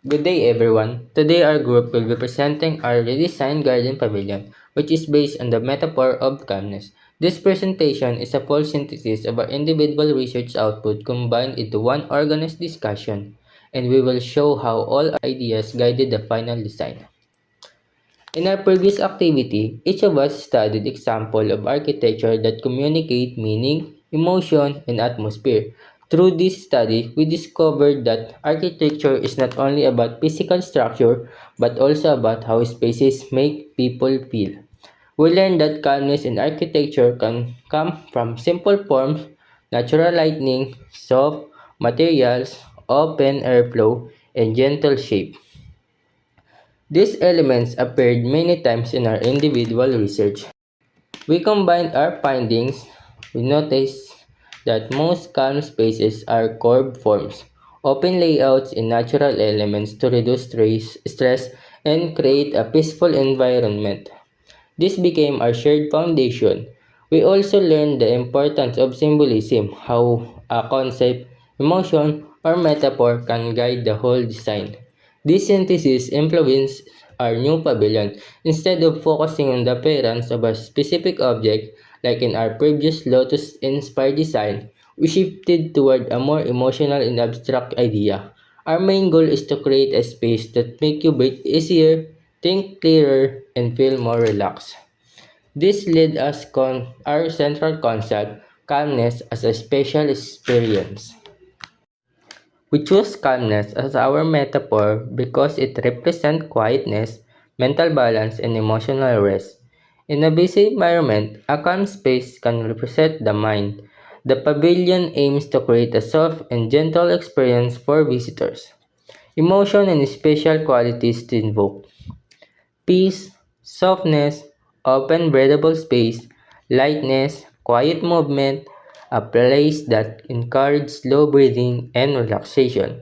Good day everyone. Today our group will be presenting our redesigned garden pavilion, which is based on the metaphor of calmness. This presentation is a full synthesis of our individual research output combined into one organized discussion, and we will show how all our ideas guided the final design. In our previous activity, each of us studied examples of architecture that communicate meaning, emotion, and atmosphere. Through this study, we discovered that architecture is not only about physical structure, but also about how spaces make people feel. We learned that calmness in architecture can come from simple forms, natural lighting, soft materials, open airflow, and gentle shape. These elements appeared many times in our individual research. We combined our findings. We noticed that most calm spaces are curved forms, open layouts, and natural elements to reduce stress and create a peaceful environment. This became our shared foundation. We also learned the importance of symbolism, how a concept, emotion, or metaphor can guide the whole design. This synthesis influenced our new pavilion. Instead of focusing on the appearance of a specific object, like in our previous Lotus inspired design, we shifted toward a more emotional and abstract idea. Our main goal is to create a space that makes you breathe easier, think clearer, and feel more relaxed. This led us con our central concept, calmness as a special experience. We choose calmness as our metaphor because it represents quietness, mental balance, and emotional rest. In a busy environment, a calm space can represent the mind. The pavilion aims to create a soft and gentle experience for visitors. Emotion and special qualities to invoke. Peace, softness, open breathable space, lightness, quiet movement, a place that encourages slow breathing and relaxation.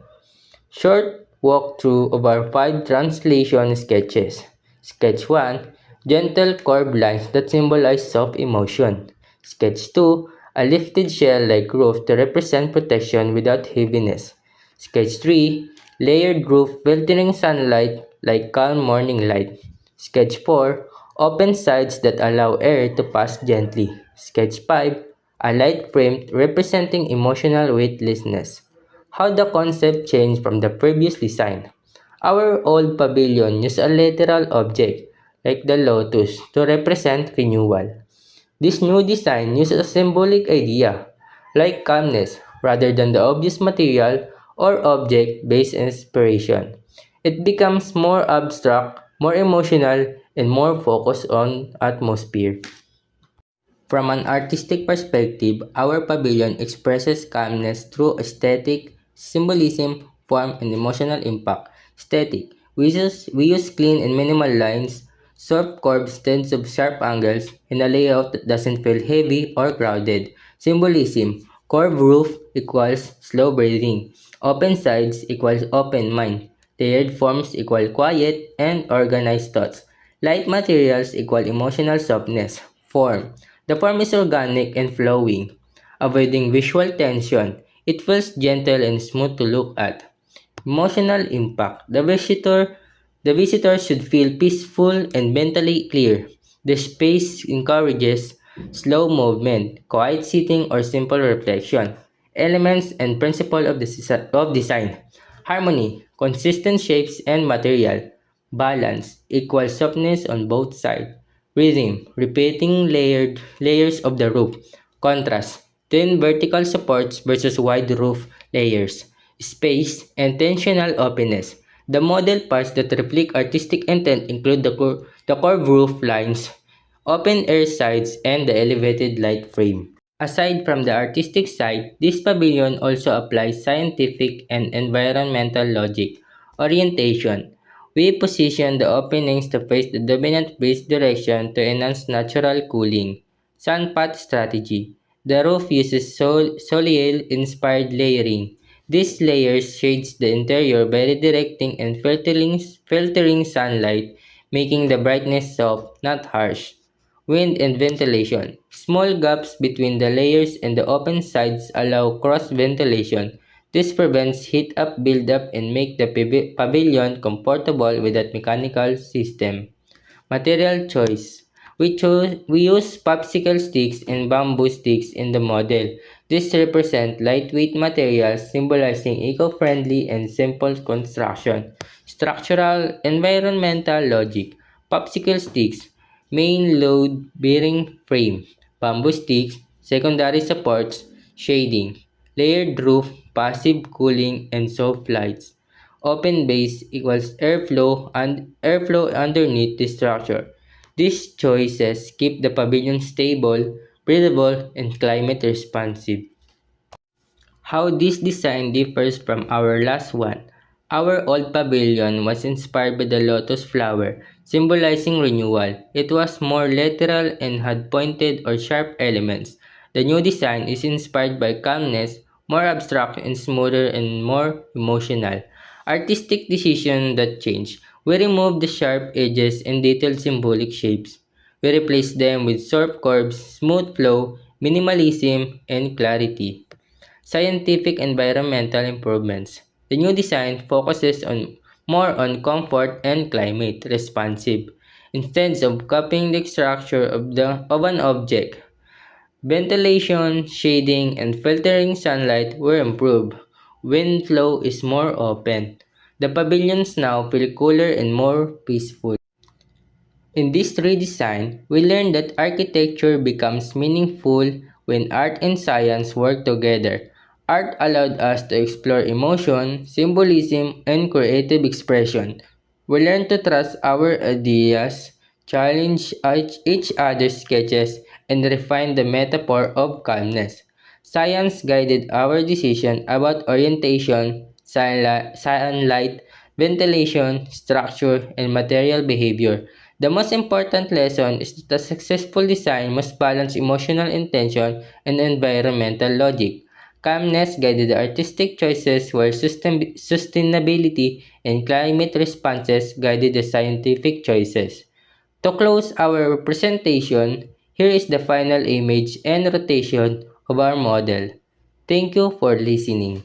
Short walkthrough of our 5 translation sketches. Sketch 1, gentle curved lines that symbolize soft emotion. Sketch 2, a lifted shell-like roof to represent protection without heaviness. Sketch 3, layered roof filtering sunlight like calm morning light. Sketch 4, open sides that allow air to pass gently. Sketch 5, a light frame representing emotional weightlessness. How the concept changed from the previous design. Our old pavilion used a literal object, like the lotus, to represent renewal. This new design uses a symbolic idea, like calmness, rather than the obvious material or object-based inspiration. It becomes more abstract, more emotional, and more focused on atmosphere. From an artistic perspective, our pavilion expresses calmness through aesthetic, symbolism, form, and emotional impact. Aesthetic. We use clean and minimal lines, soft curves instead of sharp angles, and a layout that doesn't feel heavy or crowded. Symbolism. Curved roof equals slow breathing. Open sides equals open mind. Layered forms equal quiet and organized thoughts. Light materials equal emotional softness. Form. The form is organic and flowing, avoiding visual tension. It feels gentle and smooth to look at. Emotional impact. The visitor should feel peaceful and mentally clear. The space encourages slow movement, quiet sitting, or simple reflection. Elements and principle of design. Harmony, consistent shapes and material. Balance, equal softness on both sides. Rhythm, repeating layered layers of the roof. Contrast, thin vertical supports versus wide roof layers. Space, intentional openness. The model parts that reflect artistic intent include the curved roof lines, open air sides, and the elevated light frame. Aside from the artistic side, this pavilion also applies scientific and environmental logic. Orientation. We position the openings to face the dominant breeze direction to enhance natural cooling. Sun path strategy. The roof uses soleil-inspired layering. These layers shades the interior by redirecting and filtering sunlight, making the brightness soft, not harsh. Wind and ventilation. Small gaps between the layers and the open sides allow cross ventilation. This prevents heat up buildup and make the pavilion comfortable without mechanical system. Material choice. We use popsicle sticks and bamboo sticks in the model. This represent lightweight materials symbolizing eco-friendly and simple construction. Structural environmental logic. Popsicle sticks, main load bearing frame. Bamboo sticks, secondary supports, shading. Layered roof, passive cooling, and soft lights. Open base equals airflow underneath the structure. These choices keep the pavilion stable, breathable, and climate responsive. How this design differs from our last one. Our old pavilion was inspired by the lotus flower, symbolizing renewal. It was more literal and had pointed or sharp elements. The new design is inspired by calmness, more abstract and smoother and more emotional. Artistic decision that changed. We removed the sharp edges and detailed symbolic shapes. We replaced them with sharp curves, smooth flow, minimalism, and clarity. Scientific environmental improvements. The new design focuses more on comfort and climate responsive. Instead of copying the structure of an object, ventilation, shading, and filtering sunlight were improved. Wind flow is more open. The pavilions now feel cooler and more peaceful. In this redesign, we learned that architecture becomes meaningful when art and science work together. Art allowed us to explore emotion, symbolism, and creative expression. We learned to trust our ideas, challenge each other's sketches, and refine the metaphor of calmness. Science guided our decision about orientation, sunlight, ventilation, structure, and material behavior. The most important lesson is that a successful design must balance emotional intention and environmental logic. Calmness guided the artistic choices while sustainability and climate responses guided the scientific choices. To close our presentation, here is the final image and rotation of our model. Thank you for listening.